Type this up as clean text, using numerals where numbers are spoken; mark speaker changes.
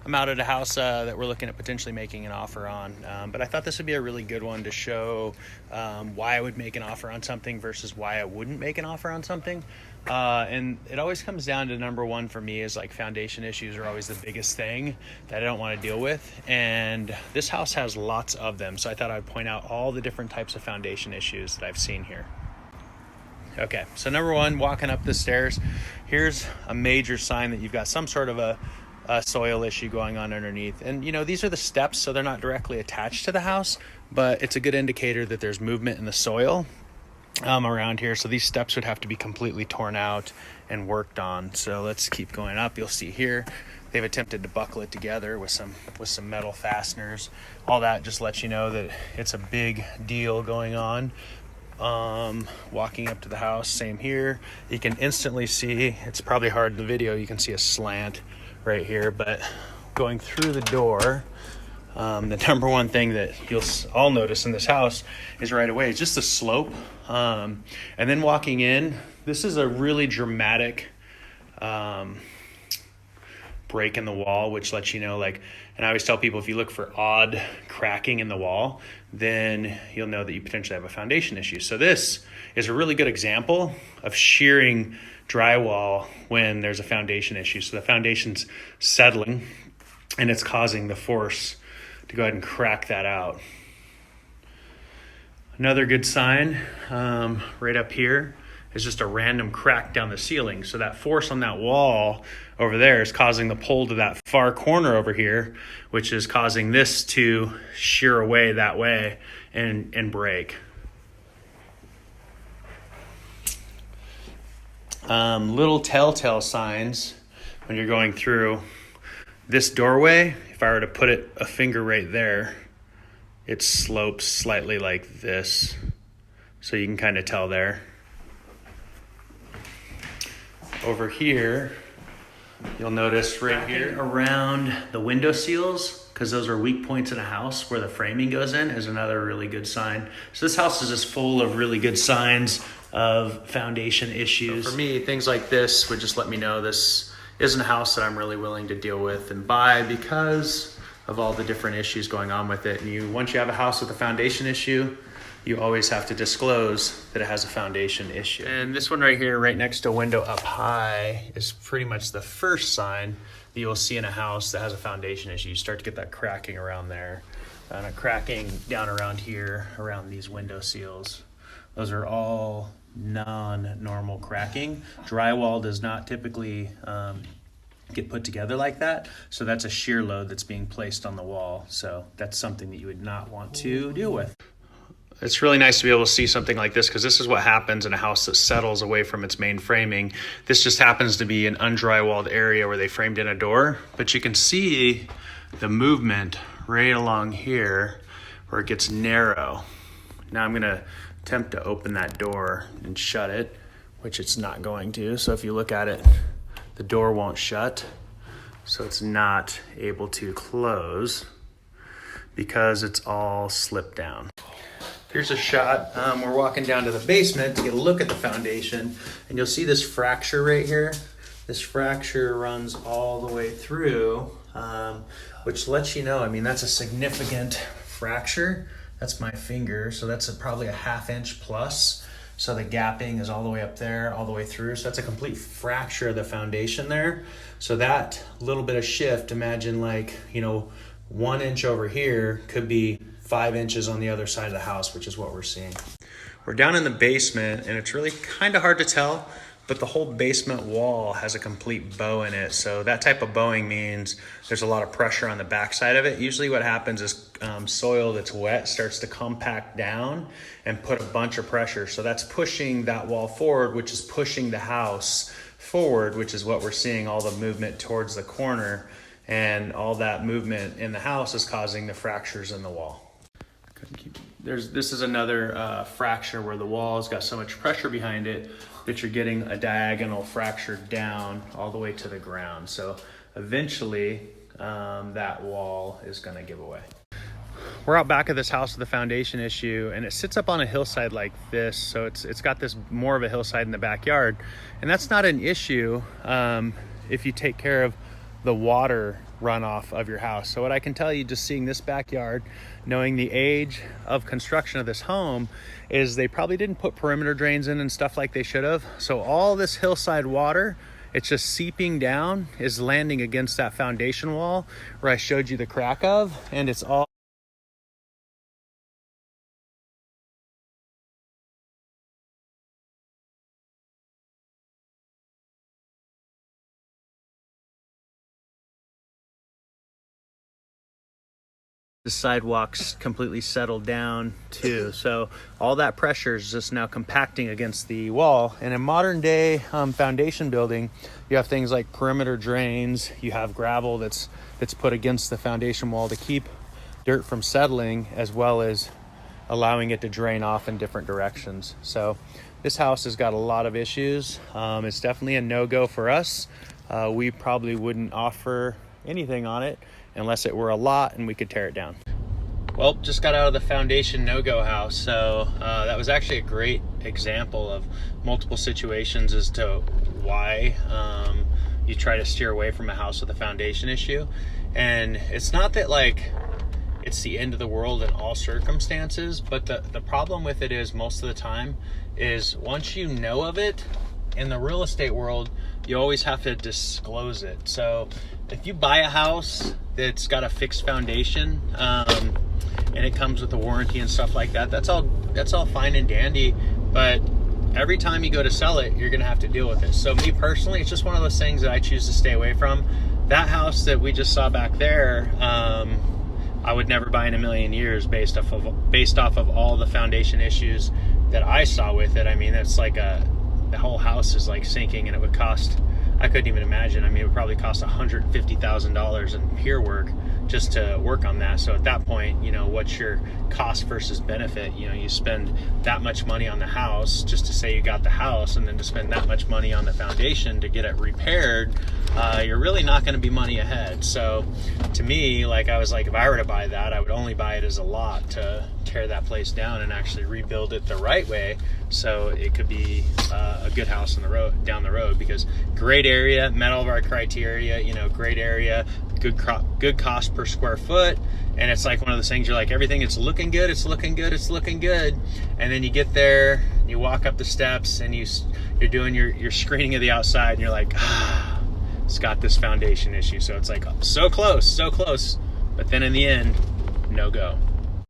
Speaker 1: I'm out at a house that we're looking at potentially making an offer on, but I thought this would be a really good one to show why I would make an offer on something versus why I wouldn't make an offer on something. And it always comes down to number one for me is like foundation issues are always the biggest thing that I don't want to deal with. And this house has lots of them. So I thought I'd point out all the different types of foundation issues that I've seen here. Okay, so number one, walking up the stairs, here's a major sign that you've got some sort of a soil issue going on underneath. And you know, these are the steps, so they're not directly attached to the house, but it's a good indicator that there's movement in the soil around here. So these steps would have to be completely torn out and worked on. So let's keep going up. You'll see here they've attempted to buckle it together with some metal fasteners. All that just lets you know that it's a big deal going on. Walking up to the house, same here. You can instantly see, it's probably hard in the video, you can see a slant right here, but going through the door, the number one thing that you'll all notice in this house is right away, it's just the slope. And then walking in, this is a really dramatic break in the wall, which lets you know, like, and I always tell people, if you look for odd cracking in the wall, then you'll know that you potentially have a foundation issue. So this is a really good example of shearing drywall when there's a foundation issue. So the foundation's settling and it's causing the force to go ahead and crack that out. Another good sign right up here is just a random crack down the ceiling. So that force on that wall over there is causing the pull to that far corner over here, which is causing this to shear away that way and break. Little telltale signs when you're going through this doorway. If I were to put a finger right there, it slopes slightly like this. So you can kind of tell there. Over here, you'll notice right here around the window seals, because those are weak points in a house where the framing goes in, is another really good sign. So this house is just full of really good signs of foundation issues. So for me, things like this would just let me know this isn't a house that I'm really willing to deal with and buy because of all the different issues going on with it. And once you have a house with a foundation issue, you always have to disclose that it has a foundation issue. And this one right here, right next to window up high, is pretty much the first sign that you'll see in a house that has a foundation issue. You start to get that cracking around there, and a cracking down around here, around these window seals. Those are all non-normal cracking. Drywall does not typically get put together like that. So that's a shear load that's being placed on the wall. So that's something that you would not want to deal with. It's really nice to be able to see something like this, because this is what happens in a house that settles away from its main framing. This just happens to be an undrywalled area where they framed in a door, but you can see the movement right along here where it gets narrow. Now I'm gonna attempt to open that door and shut it, which it's not going to. So if you look at it, the door won't shut. So it's not able to close because it's all slipped down. Here's a shot. We're walking down to the basement to get a look at the foundation, and you'll see this fracture right here. This fracture runs all the way through, which lets you know, I mean, that's a significant fracture. That's my finger, so that's probably a 1/2 inch plus. So the gapping is all the way up there, all the way through. So that's a complete fracture of the foundation there. So that little bit of shift, imagine like, 1 inch over here could be 5 inches on the other side of the house, which is what we're seeing. We're down in the basement, and it's really kind of hard to tell, but the whole basement wall has a complete bow in it. So that type of bowing means there's a lot of pressure on the backside of it. Usually what happens is soil that's wet starts to compact down and put a bunch of pressure. So that's pushing that wall forward, which is pushing the house forward, which is what we're seeing, all the movement towards the corner. And all that movement in the house is causing the fractures in the wall. This is another fracture where the wall has got so much pressure behind it that you're getting a diagonal fracture down all the way to the ground. So eventually that wall is going to give away. We're out back of this house with a foundation issue, and it sits up on a hillside like this. So it's got this more of a hillside in the backyard, and that's not an issue if you take care of the water runoff of your house. So what I can tell you, just seeing this backyard, knowing the age of construction of this home, is they probably didn't put perimeter drains in and stuff like they should have. So all this hillside water, it's just seeping down, is landing against that foundation wall where I showed you the crack of, and it's all the sidewalks completely settled down too. So all that pressure is just now compacting against the wall. And in modern day foundation building, you have things like perimeter drains, you have gravel that's put against the foundation wall to keep dirt from settling, as well as allowing it to drain off in different directions. So this house has got a lot of issues. It's definitely a no-go for us. We probably wouldn't offer anything on it unless it were a lot and we could tear it down. Well, just got out of the foundation no-go house. So that was actually a great example of multiple situations as to why you try to steer away from a house with a foundation issue. And it's not that like it's the end of the world in all circumstances, but the problem with it is most of the time is once you know of it, in the real estate world, you always have to disclose it. So if you buy a house that's got a fixed foundation and it comes with a warranty and stuff like that, that's all fine and dandy, but every time you go to sell it, you're gonna have to deal with it. So me personally, it's just one of those things that I choose to stay away from. That house that we just saw back there, I would never buy in a million years based off of all the foundation issues that I saw with it. I mean, it's like the whole house is like sinking, and it would cost, I couldn't even imagine. I mean, it would probably cost $150,000 in pier work just to work on that. So at that point, you know, what's your cost versus benefit? You know, you spend that much money on the house just to say you got the house, and then to spend that much money on the foundation to get it repaired, you're really not going to be money ahead. So to me, like, I was like, if I were to buy that, I would only buy it as a lot to tear that place down and actually rebuild it the right way, so it could be a good house down the road, because great area, met all of our criteria, you know, great area, good cost per square foot. And it's like one of those things, you're like, everything, it's looking good, it's looking good, it's looking good. And then you get there, you walk up the steps, and you're doing your screening of the outside, and you're like, it's got this foundation issue. So it's like so close, but then in the end, no go.